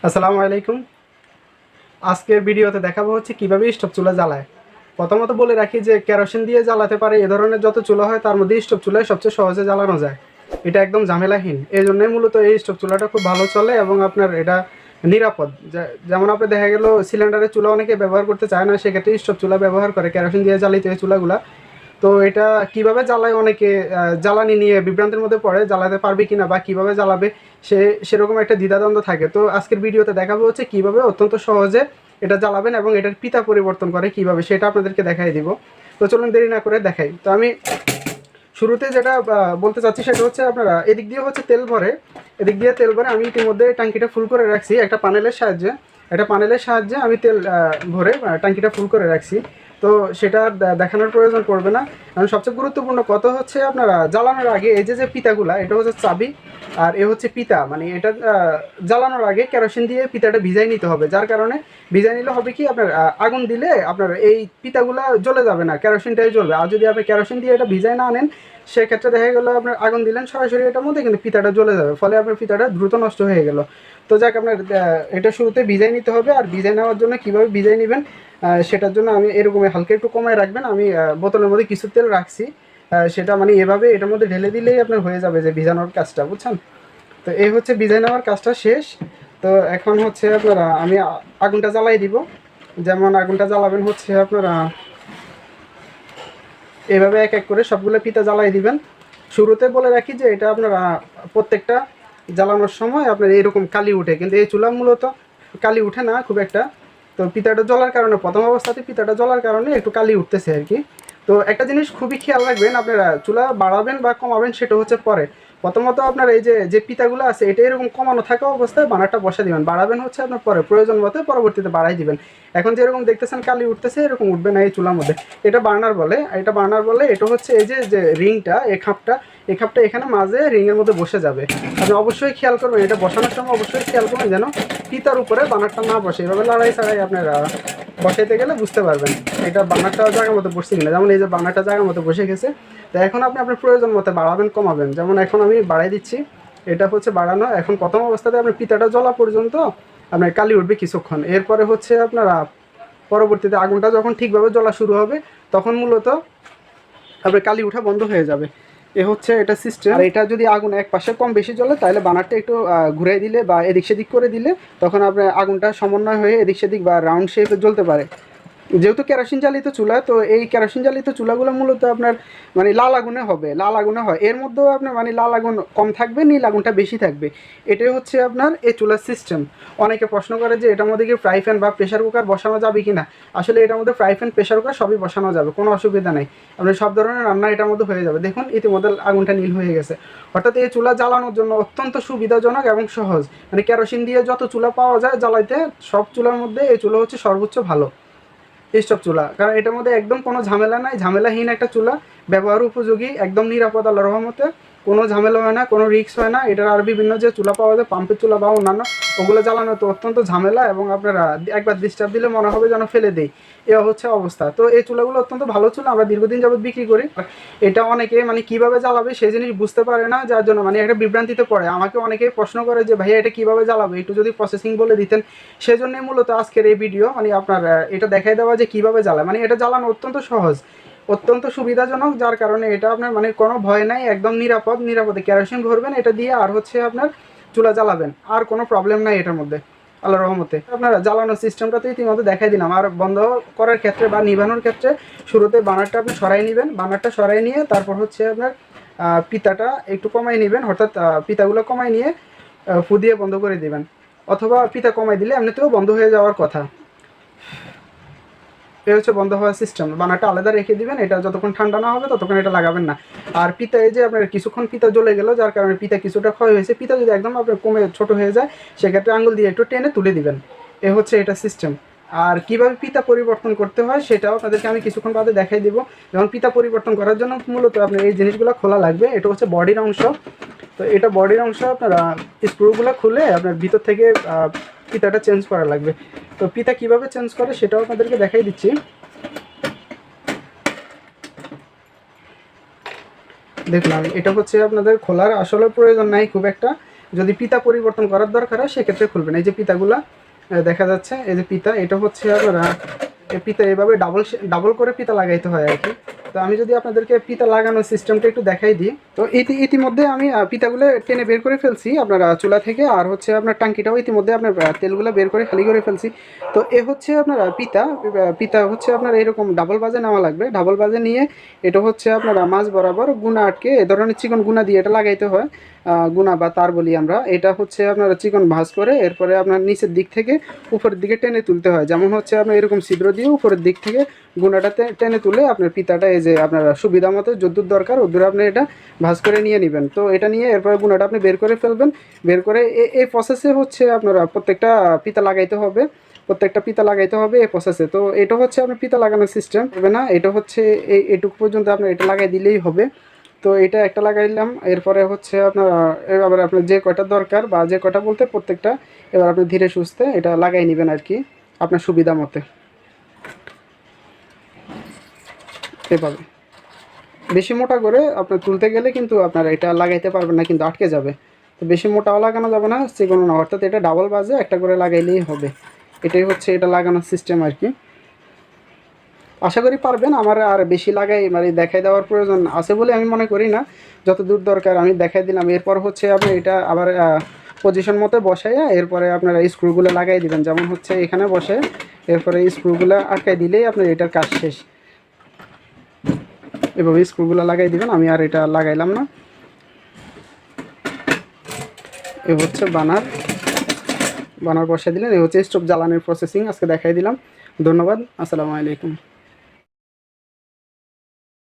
আসসালামু আলাইকুম। আজকের ভিডিওতে দেখাবো হচ্ছে কিভাবে স্টোভ চুলা জ্বালায়। প্রথমত বলে রাখি যে কেরোসিন দিয়ে জ্বালাতে পারে এ ধরনের যত চুলা হয় তার মধ্যে স্টোভ চুলায় সবচেয়ে সহজে জ্বালানো যায়। এটা একদম ঝামেলাহীন, এই জন্যই মূলত এই স্টোভ চুলাটা খুব ভালো চলে এবং আপনার এটা নিরাপদ। যেমন আপনার দেখা গেল সিলিন্ডারের চুলা অনেকে ব্যবহার করতে চায় না, সেক্ষেত্রে স্টোভ চুলা ব্যবহার করে কেরোসিন দিয়ে জ্বালিত এই চুলাগুলা। তো এটা কিভাবে জ্বালায় অনেকে জ্বালানি নিয়ে বিভ্রান্তির মধ্যে পড়ে, জ্বালাতে পারবে কিনা বা কিভাবে জ্বালাবে সেরকম একটা দ্বিধাদ্বন্দ্ব থাকে। তো আজকের ভিডিওতে দেখাবো হচ্ছে কিভাবে অত্যন্ত সহজে এটা জ্বালাবেন এবং এটার পিতা পরিবর্তন করে কিভাবে সেটা আপনাদেরকে দেখাই দিব। তো চলুন দেরি না করে দেখাই। তো আমি শুরুতে যেটা বলতে চাচ্ছি সেটা হচ্ছে আপনারা এদিক দিয়ে হচ্ছে তেল ভরে, এদিক দিয়ে তেল ভরে আমি ইতিমধ্যে ট্যাঙ্কিটা ফুল করে রাখছি একটা পানেলের সাহায্যে আমি তেল ভরে ট্যাঙ্কিটা ফুল করে রাখছি। তো সেটা দেখানোর প্রয়োজন পড়বে না। কারণ সবচেয়ে গুরুত্বপূর্ণ কথা হচ্ছে আপনারা জ্বালানোর আগে এই যে পিতাগুলা, এটা হচ্ছে চাবি আর এ হচ্ছে পিতা, মানে এটা জ্বালানোর আগে কেরোসিন দিয়ে পিতাটা ভিজাই নিতে হবে। যার কারণে ভিজাই নিলে হবে কি আপনার আগুন দিলে আপনার এই পিতাগুলা জ্বলে যাবে না, কেরোসিনটাই জ্বলবে। আর যদি আপনি কেরোসিন দিয়ে এটা ভিজাই না আনেন সেক্ষেত্রে দেখা গেলো আপনার আগুন দিলেন সরাসরি এটার মধ্যে, কিন্তু পিতাটা জ্বলে যাবে, ফলে আপনার পিতাটা দ্রুত নষ্ট হয়ে গেল। তো যাক, আপনার এটা শুরুতে ভিজাই নিতে হবে। আর ভিজাই নেওয়ার জন্য কীভাবে ভিজাই নেবেন সেটার জন্য আমি এরকম হালকা একটু কমায় রাখবেন। আমি বোতলের মধ্যে কিছু তেল রাখছি, সেটা মানে এভাবে এটার মধ্যে ঢেলে দিলেই আপনার হয়ে যাবে যে ভিজানোর কাজটা, বুঝছেন? তো এই হচ্ছে ভিজাই নেওয়ার কাজটা শেষ। তো এখন হচ্ছে আপনারা আমি আগুনটা জ্বালাই দিব। যেমন আগুনটা জ্বালাবেন হচ্ছে আপনারা এভাবে এক এক করে সবগুলো পিতা জ্বালাই দিবেন। শুরুতে বলে রাখি যে এটা আপনারা প্রত্যেকটা জ্বালানোর সময় আপনার এরকম কালি উঠে, কিন্তু এই চুলা মূলত কালি উঠে না খুব একটা। তো পিতাটা জ্বলার কারণে প্রথম অবস্থাতে পিতাটা জ্বলার কারণে একটু কালি উঠতেছে আর কি। তো একটা জিনিস খুবই খেয়াল রাখবেন, আপনারা চুলা বাড়াবেন বা কমাবেন সেটা হচ্ছে পরে। প্রথমত আপনার এই যে পিতাগুলো আছে এটা এরকম কমানো থাকা অবস্থায় বানারটা বসা দিবেন, বাড়াবেন হচ্ছে আপনার পরে প্রয়োজন মতো পরবর্তীতে বাড়াই দিবেন। এখন যেরকম দেখতেছেন কালি উঠতেছে এরকম উঠবে না এই চুলার মধ্যে। এটা বার্নার বলে, এটা হচ্ছে এই যে রিংটা, এই খাপটা এখানে মাঝে রিংয়ের মধ্যে বসে যাবে। আপনি অবশ্যই খেয়াল করবেন, এটা বসানোর সময় অবশ্যই খেয়াল করবেন যেন পিতার উপরে বানারটা না বসে। এভাবে লড়াই ছাড়াই আপনারা বসাইতে গেলে বুঝতে পারবেন এটা বানারটা জায়গার মতো বসছে কিনা। যেমন এই যে বানারটা জায়গার মতো বসে গেছে। তো এখন আপনি আপনার প্রয়োজন মতো বাড়াবেন কমাবেন। যেমন এখন আমি বাড়াই দিচ্ছি, এটা হচ্ছে বাড়ানো। এখন প্রথম অবস্থাতে আপনার পিতাটা জ্বলা পর্যন্ত আপনার কালি উঠবে কিছুক্ষণ। এরপরে হচ্ছে আপনারা পরবর্তীতে আগুনটা যখন ঠিকভাবে জ্বলা শুরু হবে তখন মূলত আপনার কালি উঠা বন্ধ হয়ে যাবে। এ হচ্ছে এটা সিস্টেম। আর এটা যদি আগুন এক পাশে কম বেশি জ্বলে তাহলে বানারটা একটু ঘুরাই দিলে বা এদিক সেদিক করে দিলে তখন আপনার আগুনটা সমন্বয় হয়ে এদিক সেদিক বা রাউন্ড শেপে জ্বলতে পারে। যেহেতু কেরোসিন চালিত চুলা, তো এই কেরোসিন চালিত চুলাগুলো মূলত আপনার মানে লাল আগুনে হবে, লাল আগুনে হয়। এর মধ্যেও আপনার মানে লাল আগুন কম থাকবে, নীল আগুনটা বেশি থাকবে। এটাই হচ্ছে আপনার এই চুলার সিস্টেম। অনেকে প্রশ্ন করে যে এটার মধ্যে কি ফ্রাই প্যান বা প্রেশার কুকার বসানো যাবে কি না। আসলে এটার মধ্যে ফ্রাই প্যান প্রেশার কুকার সবই বসানো যাবে, কোনো অসুবিধা নেই। আপনার সব ধরনের রান্না এটার মধ্যে হয়ে যাবে। দেখুন ইতিমধ্যে আগুনটা নীল হয়ে গেছে। অর্থাৎ এই চুলা জ্বালানোর জন্য অত্যন্ত সুবিধাজনক এবং সহজ। মানে কেরোসিন দিয়ে যত চুলা পাওয়া যায় জ্বালাইতে, সব চুলার মধ্যে এই চুলা হচ্ছে সর্বোচ্চ ভালো স্টোভ চুলা। কারণ এটার মধ্যে একদম কোনো ঝামেলা নাই, ঝামেলাহীন একটা চুলা, ব্যবহার উপযোগী, একদম নিরাপদ। আল্লাহর রহমতে কোনো ঝামেলা হয় না, কোনো রিস্ক হয় না। এটার আর বিভিন্ন যে চুলা পাওয়া যায় পাম্পের চুলা বা অন্যান্য, ওগুলো জ্বালানো তো অত্যন্ত ঝামেলা এবং আপনারা একবার ডিস্টার্ব দিলে মনে হবে যেন ফেলে দেই, এ হচ্ছে অবস্থা। তো এই চুলাগুলো অত্যন্ত ভালো চুলা, আমরা দীর্ঘদিন যাবত বিক্রি করি। এটা অনেকে মানে কীভাবে জ্বালাবে সেই জিনিস বুঝতে পারে না, যার জন্য মানে একটা বিভ্রান্তিতে পড়ে। আমাকে অনেকেই প্রশ্ন করে যে ভাইয়া এটা কীভাবে জ্বালাবে, একটু যদি প্রসেসিং বলে দিতেন। সেজন্যই মূলত আজকের এই ভিডিও, মানে আপনার এটা দেখাই দেওয়া যে কীভাবে জ্বালায়। মানে এটা জ্বালানো অত্যন্ত সহজ, অত্যন্ত সুবিধাজনক, যার কারণে এটা আপনার মানে কোনো ভয় নাই, একদম নিরাপদে কেরোসিন ভরবেন এটা দিয়ে আর হচ্ছে আপনার চুলা জ্বালাবেন, আর কোনো প্রবলেম নাই এটার মধ্যে আল্লাহর রহমতে। আপনারা জ্বালানোর সিস্টেমটা তো ইতিমধ্যে দেখাই দিলাম। আর বন্ধ করার ক্ষেত্রে বা নিভানোর ক্ষেত্রে শুরুতে বানারটা আপনি সরাই নেবেন, বানারটা সরাই নিয়ে তারপর হচ্ছে আপনার পিতাটা একটু কমাই নেবেন, অর্থাৎ পিতাগুলো কমাই নিয়ে ফু দিয়ে বন্ধ করে দিবেন। অথবা পিতা কমাই দিলে এমনিতেও বন্ধ হয়ে যাওয়ার কথা। এ হচ্ছে বন্ধ হওয়ার সিস্টেম। বানারটা আলাদা রেখে দিবেন, এটা যতক্ষণ ঠান্ডা না হবে ততক্ষণ এটা লাগাবেন না। আর পিতা এই যে আপনার কিছুক্ষণ পিতা জ্বলে গেল, যার কারণে পিতা কিছুটা ক্ষয় হয়েছে। পিতা যদি একদম আপনার কমে ছোট হয়ে যায় সেক্ষেত্রে আঙুল দিয়ে একটু টেনে তুলে দিবেন। এ হচ্ছে এটা সিস্টেম। আর কীভাবে পিতা পরিবর্তন করতে হয় সেটাও আপনাদেরকে আমি কিছুক্ষণ বাদে দেখাই দিব। যেমন পিতা পরিবর্তন করার জন্য মূলত আপনার এই জিনিসগুলো খোলা লাগবে। এটা হচ্ছে বডির অংশ। তো এটা বডির অংশ, আপনারা স্ক্রুগুলো খুলে আপনার ভিতর থেকে পিতাটা চেঞ্জ করা লাগবে। তো পিতা কিভাবে চেঞ্জ করে সেটাও আপনাদেরকে দেখাই দিচ্ছি। দেখলাম এটা হচ্ছে আপনাদের খোলার আসলে প্রয়োজন নাই খুব একটা, যদি পিতা পরিবর্তন করার দরকার হয় সেক্ষেত্রে খুলবেন। এই যে পিতাগুলা দেখা যাচ্ছে, এই যে পিতা, এটা হচ্ছে আপনারা পিতা এভাবে ডাবল করে পিতা লাগাইতে হয় আর কি। তো আমি যদি আপনাদেরকে পিতা লাগানোর সিস্টেমটা একটু দেখাই দিই, তো ইতিমধ্যে আমি পিতাগুলো টেনে বের করে ফেলছি আপনারা চুলা থেকে, আর হচ্ছে আপনার টাঙ্কিটাও ইতিমধ্যে আপনার তেলগুলো বের করে খালি করে ফেলছি। তো এ হচ্ছে আপনার পিতা হচ্ছে আপনার এরকম ডাবল বাজে নেওয়া লাগবে। ডাবল বাজে নিয়ে এটা হচ্ছে আপনারা মাছ বরাবর গুনা আটকে এ ধরনের চিকন গুনা দিয়ে এটা লাগাইতে হয়, গুনা বা তার বলি আমরা। এটা হচ্ছে আপনারা চিকন ভাঁজ করে এরপরে আপনার নিচের দিক থেকে উপরের দিকে টেনে তুলতে হয়, যেমন হচ্ছে আপনার এরকম ছিদ্র দিয়ে উপরের দিক থেকে গুনাটাতে টেনে তুলে আপনার পিতাটা এই যে আপনার সুবিধা মতো যদ্দূর দরকার ওদ্দূর আপনি এটা ভাঁজ করে নিয়ে নেবেন। তো এটা নিয়ে এরপরে গুনাটা আপনি বের করে ফেলবেন। বের করে এই প্রসেসে হচ্ছে আপনারা প্রত্যেকটা পিতা লাগাইতে হবে, এই প্রসেসে। তো এটা হচ্ছে আপনার পিতা লাগানোর সিস্টেম হবে না, এটা হচ্ছে এইটুকু পর্যন্ত আপনার এটা লাগাই দিলেই হবে। তো এটা একটা লাগাইলাম, এরপরে হচ্ছে আপনার এবার আপনার যে কয়টা দরকার বা যে কয়টা বলতে প্রত্যেকটা এবার আপনি ধীরে সুস্থে এটা লাগাই নেবেন আর কি আপনার সুবিধা মতে এভাবে। বেশি মোটা করে আপনার তুলতে গেলে কিন্তু আপনার এটা লাগাইতে পারবেন না, কিন্তু আটকে যাবে। তো বেশি মোটাও লাগানো যাবে না, চিকনও না, অর্থাৎ এটা ডাবল বাজে একটা করে লাগাইলেই হবে। এটাই হচ্ছে এটা লাগানোর সিস্টেম আর কি। আশা করি পারবেন। আমার আর বেশি লাগাই মানে দেখাই দেওয়ার প্রয়োজন আছে বলে আমি মনে করি না, যত দূর দরকার আমি দেখাই দিলাম। এরপর হচ্ছে আপনি এটা আবার পজিশন মতো বসাইয়া এরপরে আপনারা স্ক্রুগুলো লাগাই দিবেন, যেমন হচ্ছে এখানে বসে এরপরে স্ক্রুগুলো আটকাই দিলেই আপনার এটার কাজ শেষ। এভাবে স্ক্রুগুলো লাগাই দিবেন, আমি আর এটা লাগাইলাম না। এ হচ্ছে বানার বসাই দিলেন, এ হচ্ছে স্টোভ জ্বালানোর প্রসেসিং আজকে দেখাই দিলাম। ধন্যবাদ, আসসালামু আলাইকুম।